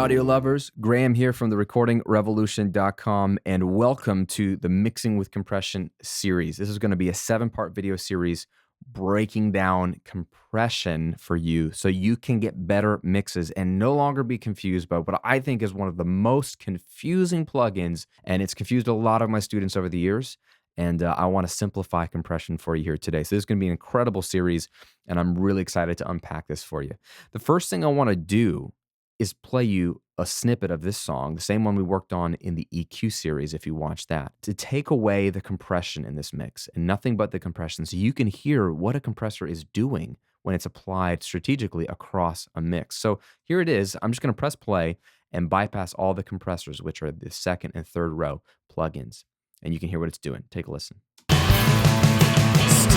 audio lovers. Graham here from the recordingrevolution.com, and welcome to the Mixing with Compression series. This is going to be a 7-part video series breaking down compression for you so you can get better mixes and no longer be confused by what I think is one of the most confusing plugins, and it's confused a lot of my students over the years. And I want to simplify compression for you here today. So this is going to be an incredible series, and I'm really excited to unpack this for you. The first thing I want to do is play you a snippet of this song, the same one we worked on in the EQ series, if you watch that, to take away the compression in this mix and nothing but the compression so you can hear what a compressor is doing when it's applied strategically across a mix. So here it is. I'm just going to press play and bypass all the compressors, which are the second and third row plugins, and you can hear what it's doing. Take a listen. Sticks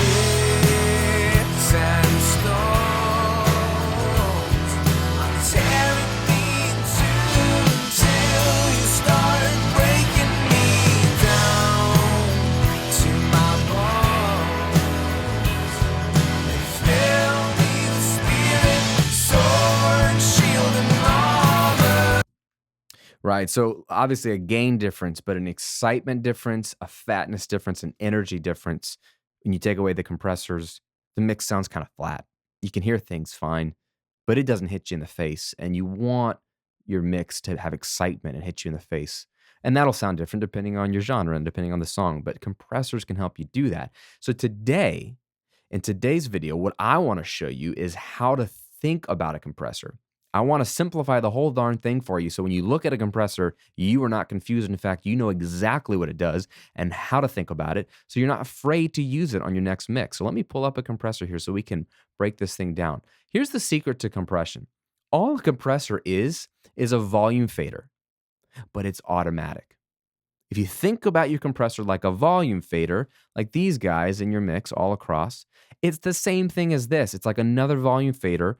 and stones. Right, so obviously a gain difference, but an excitement difference, a fatness difference, an energy difference. When you take away the compressors, the mix sounds kind of flat. You can hear things fine, but it doesn't hit you in the face. And you want your mix to have excitement and hit you in the face. And that'll sound different depending on your genre and depending on the song, but compressors can help you do that. So today, in today's video, what I want to show you is how to think about a compressor. I want to simplify the whole darn thing for you so when you look at a compressor, you are not confused. In fact, you know exactly what it does and how to think about it, so you're not afraid to use it on your next mix. So let me pull up a compressor here so we can break this thing down. Here's the secret to compression. All a compressor is a volume fader, but it's automatic. If you think about your compressor like a volume fader, like these guys in your mix all across, it's the same thing as this. It's like another volume fader,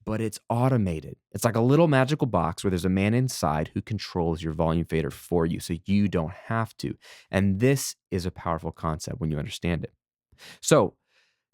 but it's automated. It's like a little magical box where there's a man inside who controls your volume fader for you so you don't have to. And this is a powerful concept when you understand it. So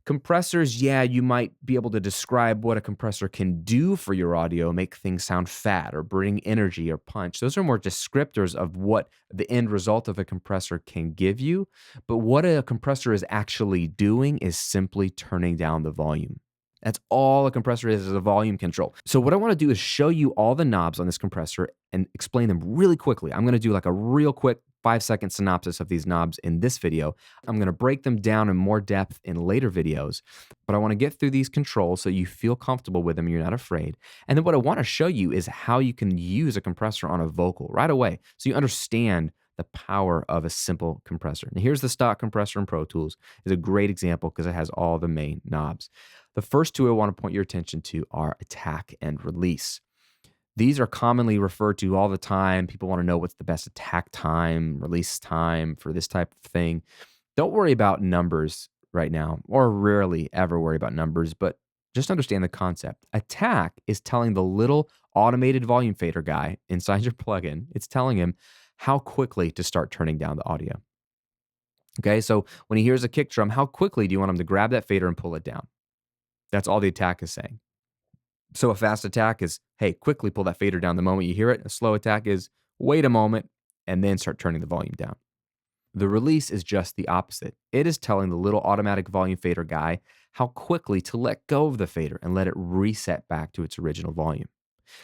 compressors, yeah, you might be able to describe what a compressor can do for your audio, make things sound fat or bring energy or punch. Those are more descriptors of what the end result of a compressor can give you. But what a compressor is actually doing is simply turning down the volume. That's all a compressor is a volume control. So what I want to do is show you all the knobs on this compressor and explain them really quickly. I'm going to do like a real quick 5-second synopsis of these knobs in this video. I'm going to break them down in more depth in later videos, but I want to get through these controls so you feel comfortable with them and you're not afraid. And then what I want to show you is how you can use a compressor on a vocal right away so you understand the power of a simple compressor. Now here's the stock compressor in Pro Tools. It's a great example because it has all the main knobs. The first two I want to point your attention to are attack and release. These are commonly referred to all the time. People want to know what's the best attack time, release time for this type of thing. Don't worry about numbers right now, or rarely ever worry about numbers, but just understand the concept. Attack is telling the little automated volume fader guy inside your plugin, it's telling him how quickly to start turning down the audio. Okay, so when he hears a kick drum, how quickly do you want him to grab that fader and pull it down? That's all the attack is saying. So a fast attack is, hey, quickly pull that fader down the moment you hear it. A slow attack is, wait a moment and then start turning the volume down. The release is just the opposite. It is telling the little automatic volume fader guy how quickly to let go of the fader and let it reset back to its original volume.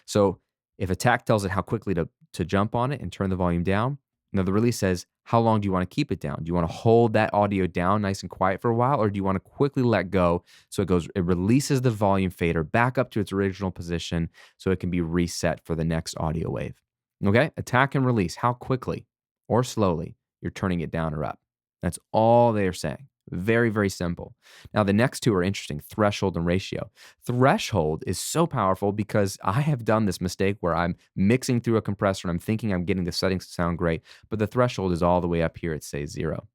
So if attack tells it how quickly to jump on it and turn the volume down, now the release says, how long do you want to keep it down? Do you want to hold that audio down nice and quiet for a while, or do you want to quickly let go so it releases the volume fader back up to its original position so it can be reset for the next audio wave? Okay, attack and release, how quickly or slowly you're turning it down or up. That's all they're saying. Very, very simple. Now, the next two are interesting, threshold and ratio. Threshold is so powerful because I have done this mistake where I'm mixing through a compressor and I'm thinking I'm getting the settings to sound great, but the threshold is all the way up here at, say, 0.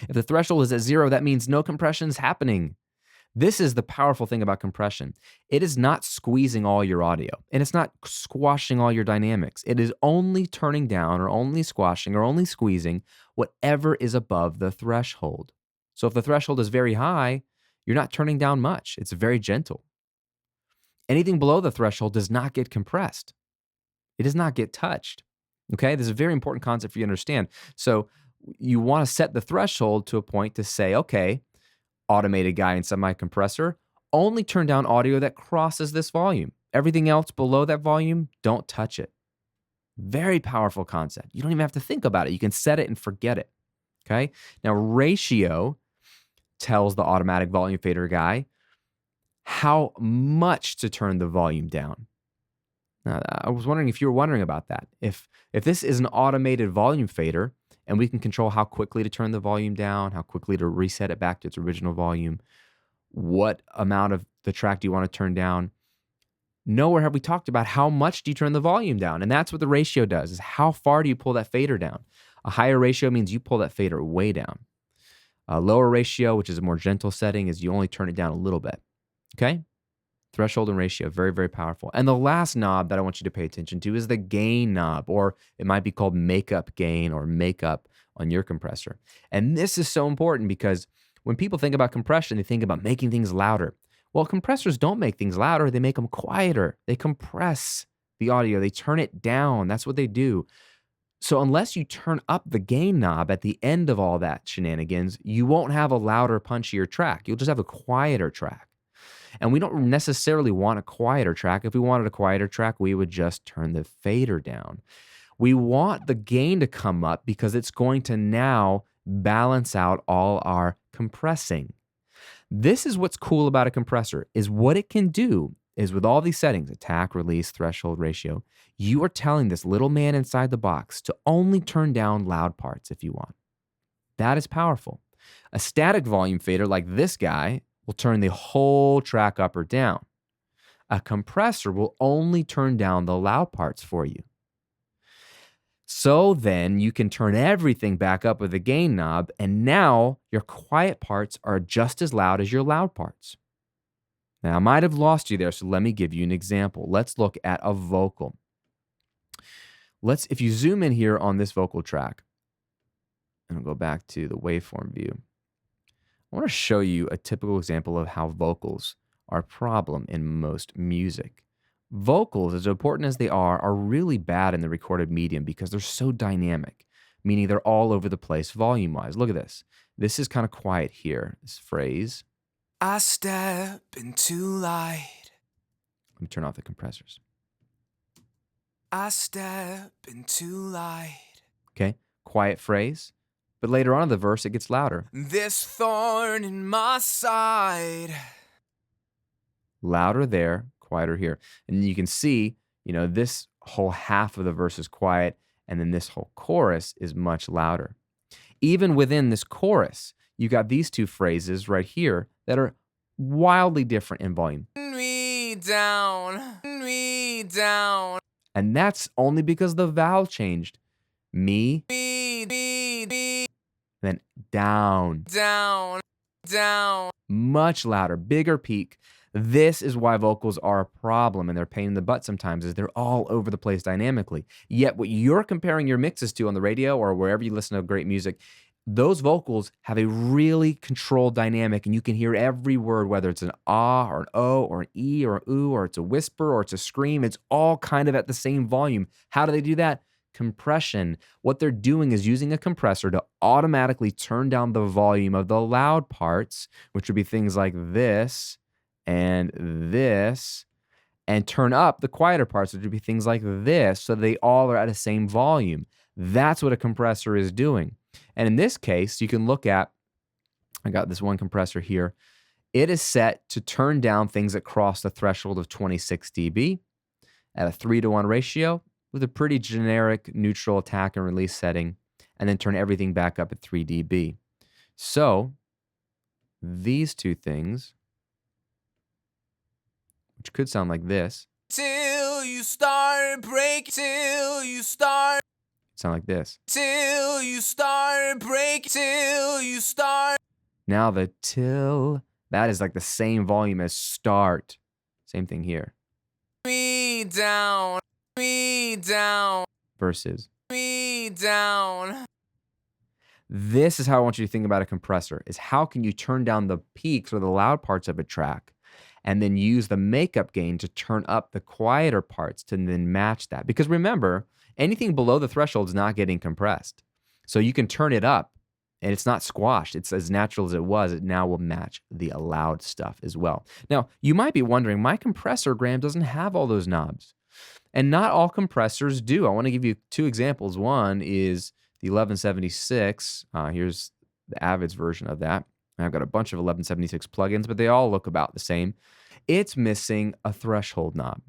If the threshold is at 0, that means no compression is happening. This is the powerful thing about compression. It is not squeezing all your audio, and it's not squashing all your dynamics. It is only turning down or only squashing or only squeezing whatever is above the threshold. So if the threshold is very high, you're not turning down much. It's very gentle. Anything below the threshold does not get compressed. It does not get touched. Okay, this is a very important concept for you to understand. So you want to set the threshold to a point to say, okay, automated guy and semi-compressor, only turn down audio that crosses this volume. Everything else below that volume, don't touch it. Very powerful concept. You don't even have to think about it. You can set it and forget it. Okay. Now, ratio tells the automatic volume fader guy how much to turn the volume down. Now, I was wondering if you were wondering about that. If this is an automated volume fader and we can control how quickly to turn the volume down, how quickly to reset it back to its original volume, what amount of the track do you want to turn down? Nowhere have we talked about how much do you turn the volume down. And that's what the ratio does, is how far do you pull that fader down? A higher ratio means you pull that fader way down. A lower ratio, which is a more gentle setting, is you only turn it down a little bit. Okay? Threshold and ratio, very, very powerful. And the last knob that I want you to pay attention to is the gain knob, or it might be called makeup gain or makeup on your compressor. And this is so important because when people think about compression, they think about making things louder. Well, compressors don't make things louder, they make them quieter. They compress the audio, they turn it down. That's what they do. So unless you turn up the gain knob at the end of all that shenanigans, you won't have a louder, punchier track. You'll just have a quieter track. And we don't necessarily want a quieter track. If we wanted a quieter track, we would just turn the fader down. We want the gain to come up because it's going to now balance out all our compressing. This is what's cool about a compressor, is what it can do is with all these settings, attack, release, threshold, ratio, you are telling this little man inside the box to only turn down loud parts if you want. That is powerful. A static volume fader like this guy will turn the whole track up or down. A compressor will only turn down the loud parts for you. So then you can turn everything back up with the gain knob, and now your quiet parts are just as loud as your loud parts. Now, I might have lost you there, so let me give you an example. Let's look at a vocal. If you zoom in here on this vocal track, and I'll go back to the waveform view, I want to show you a typical example of how vocals are a problem in most music. Vocals, as important as they are really bad in the recorded medium because they're so dynamic, meaning they're all over the place volume-wise. Look at this. This is kind of quiet here, this phrase. I step into light. Let me turn off the compressors. I step into light. Okay, quiet phrase. But later on in the verse, it gets louder. This thorn in my side. Louder there, quieter here. And you can see, this whole half of the verse is quiet, and then this whole chorus is much louder. Even within this chorus, you got these two phrases right here that are wildly different in volume. Me down, me down. And that's only because the vowel changed. Me, then down. Down, down. Much louder, bigger peak. This is why vocals are a problem and they're a pain in the butt sometimes, is they're all over the place dynamically. Yet what you're comparing your mixes to on the radio or wherever you listen to great music, those vocals have a really controlled dynamic, and you can hear every word, whether it's an ah or an o or an e or an oo, or it's a whisper or it's a scream. It's all kind of at the same volume. How do they do that? Compression. What they're doing is using a compressor to automatically turn down the volume of the loud parts, which would be things like this and this, and turn up the quieter parts, which would be things like this, so they all are at the same volume. That's what a compressor is doing. And in this case, you can look at, I got this one compressor here. It is set to turn down things that cross the threshold of 26 dB at a 3-to-1 ratio with a pretty generic neutral attack and release setting, and then turn everything back up at 3 dB. So these two things, which could sound like this, Till you start break, till you start. sound like this. Till you start break, till you start. Now the till, that is like the same volume as start. Same thing here. Me down, me down, Versus. me down. This is how I want you to think about a compressor, is how can you turn down the peaks or the loud parts of a track and then use the makeup gain to turn up the quieter parts to then match that. Because remember, anything below the threshold is not getting compressed. So you can turn it up and it's not squashed. It's as natural as it was. It now will match the allowed stuff as well. Now, you might be wondering, my compressor, Graham, doesn't have all those knobs. And not all compressors do. I want to give you two examples. One is the 1176. Here's the Avid's version of that. I've got a bunch of 1176 plugins, but they all look about the same. It's missing a threshold knob.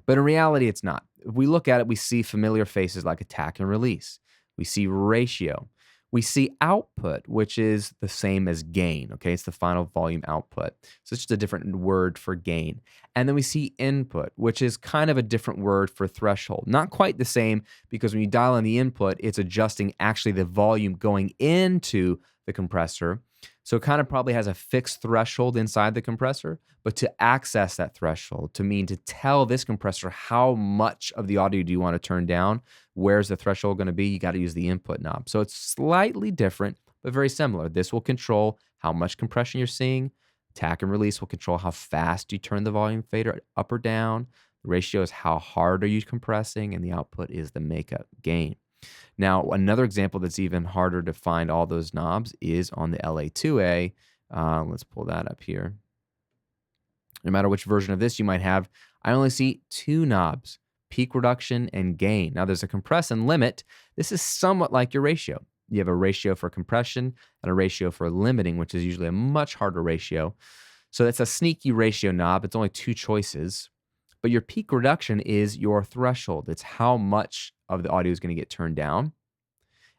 But in reality, it's not. If we look at it, we see familiar faces like attack and release. We see ratio. We see output, which is the same as gain. Okay, it's the final volume output. So it's just a different word for gain. And then we see input, which is kind of a different word for threshold. Not quite the same, because when you dial in the input, it's adjusting actually the volume going into the compressor. So it kind of probably has a fixed threshold inside the compressor, but to access that threshold, to tell this compressor how much of the audio do you want to turn down, where's the threshold going to be, you got to use the input knob. So it's slightly different, but very similar. This will control how much compression you're seeing. Attack and release will control how fast you turn the volume fader up or down. The ratio is how hard are you compressing, and the output is the makeup gain. Now, another example that's even harder to find all those knobs is on the LA2A. Let's pull that up here. No matter which version of this you might have, I only see two knobs, peak reduction and gain. Now, there's a compress and limit. This is somewhat like your ratio. You have a ratio for compression and a ratio for limiting, which is usually a much harder ratio. So it's a sneaky ratio knob. It's only two choices. But your peak reduction is your threshold. It's how much of the audio is going to get turned down.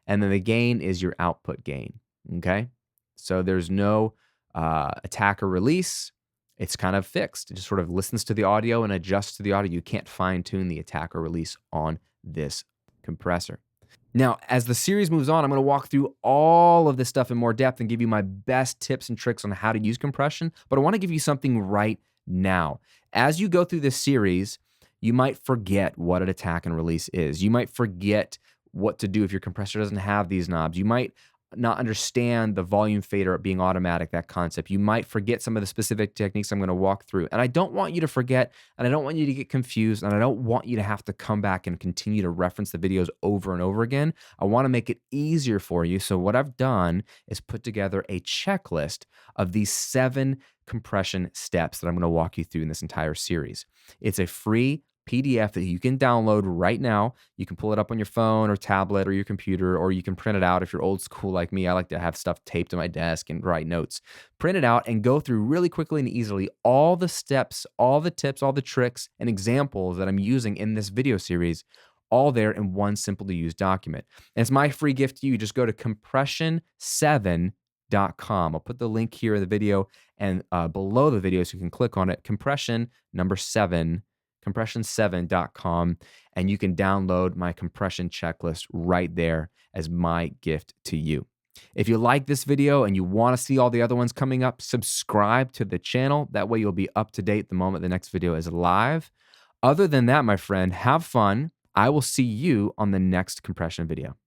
And then the gain is your output gain, okay? So there's no attack or release. It's kind of fixed. It just sort of listens to the audio and adjusts to the audio. You can't fine-tune the attack or release on this compressor. Now, as the series moves on, I'm going to walk through all of this stuff in more depth and give you my best tips and tricks on how to use compression, but I want to give you something right now. As you go through this series, you might forget what an attack and release is. You might forget what to do if your compressor doesn't have these knobs. You might not understand the volume fader being automatic, that concept. You might forget some of the specific techniques I'm going to walk through. And I don't want you to forget, and I don't want you to get confused, and I don't want you to have to come back and continue to reference the videos over and over again. I want to make it easier for you. So what I've done is put together a checklist of these 7 compression steps that I'm going to walk you through in this entire series. It's a free PDF that you can download right now. You can pull it up on your phone or tablet or your computer, or you can print it out if you're old school like me. I like to have stuff taped to my desk and write notes. Print it out and go through really quickly and easily all the steps, all the tips, all the tricks and examples that I'm using in this video series, all there in one simple to use document. And it's my free gift to you. Just go to compression7.com. I'll put the link here in the video and below the video so you can click on it. Compression7.com, and you can download my compression checklist right there as my gift to you. If you like this video and you want to see all the other ones coming up, subscribe to the channel. That way you'll be up to date the moment the next video is live. Other than that, my friend, have fun. I will see you on the next compression video.